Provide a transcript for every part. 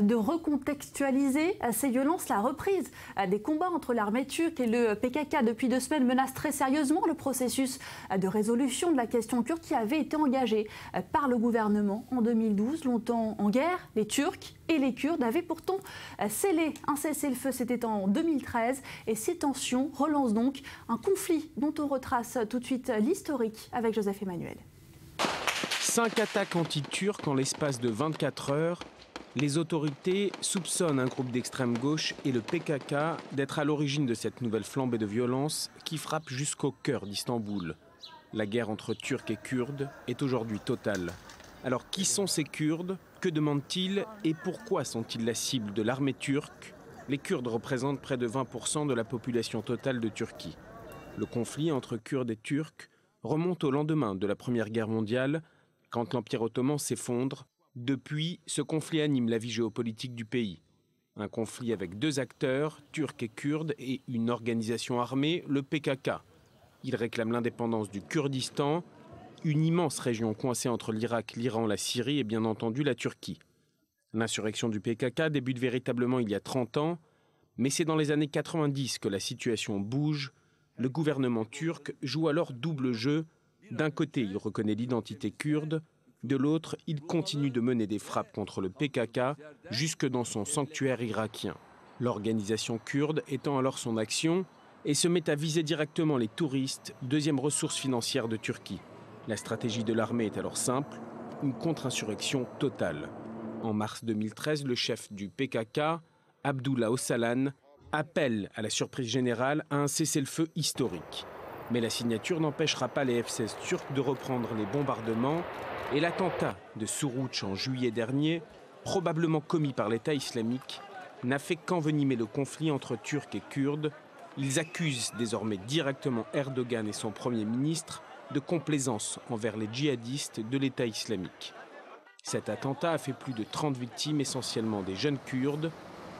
de recontextualiser ces violences. La reprise des combats entre l'armée turque et le PKK depuis 2 semaines menace très sérieusement le processus de résolution de la question kurde qui avait été engagé par le gouvernement en 2012. Longtemps en guerre, les Turcs et les Kurdes avaient pourtant scellé un cessez-le-feu, c'était en 2013. Et ces tensions relancent donc un conflit dont on retrace tout de suite l'historique avec Joseph Emmanuel. 5 attaques anti-turques en l'espace de 24 heures. Les autorités soupçonnent un groupe d'extrême gauche et le PKK d'être à l'origine de cette nouvelle flambée de violence qui frappe jusqu'au cœur d'Istanbul. La guerre entre Turcs et Kurdes est aujourd'hui totale. Alors qui sont ces Kurdes? Que demandent-ils? Et pourquoi sont-ils la cible de l'armée turque? Les Kurdes représentent près de 20% de la population totale de Turquie. Le conflit entre Kurdes et Turcs remonte au lendemain de la Première Guerre mondiale, quand l'Empire ottoman s'effondre. Depuis, ce conflit anime la vie géopolitique du pays. Un conflit avec 2 acteurs, Turcs et Kurdes, et une organisation armée, le PKK. Ils réclament l'indépendance du Kurdistan, une immense région coincée entre l'Irak, l'Iran, la Syrie et bien entendu la Turquie. L'insurrection du PKK débute véritablement il y a 30 ans, mais c'est dans les années 90 que la situation bouge. Le gouvernement turc joue alors double jeu. D'un côté, il reconnaît l'identité kurde, de l'autre, il continue de mener des frappes contre le PKK jusque dans son sanctuaire irakien. L'organisation kurde étend alors son action et se met à viser directement les touristes, deuxième ressource financière de Turquie. La stratégie de l'armée est alors simple, une contre-insurrection totale. En mars 2013, le chef du PKK, Abdullah Öcalan, appelle à la surprise générale à un cessez-le-feu historique. Mais la signature n'empêchera pas les F-16 turcs de reprendre les bombardements et l'attentat de Suruç en juillet dernier, probablement commis par l'État islamique, n'a fait qu'envenimer le conflit entre Turcs et Kurdes. Ils accusent désormais directement Erdogan et son Premier ministre de complaisance envers les djihadistes de l'État islamique. Cet attentat a fait plus de 30 victimes, essentiellement des jeunes Kurdes.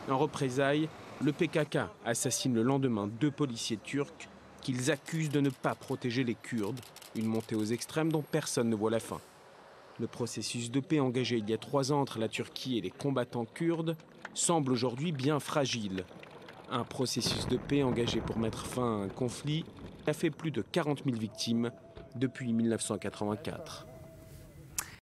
En représailles, le PKK assassine le lendemain 2 policiers turcs qu'ils accusent de ne pas protéger les Kurdes, une montée aux extrêmes dont personne ne voit la fin. Le processus de paix engagé il y a 3 ans entre la Turquie et les combattants kurdes semble aujourd'hui bien fragile. Un processus de paix engagé pour mettre fin à un conflit a fait plus de 40 000 victimes depuis 1984.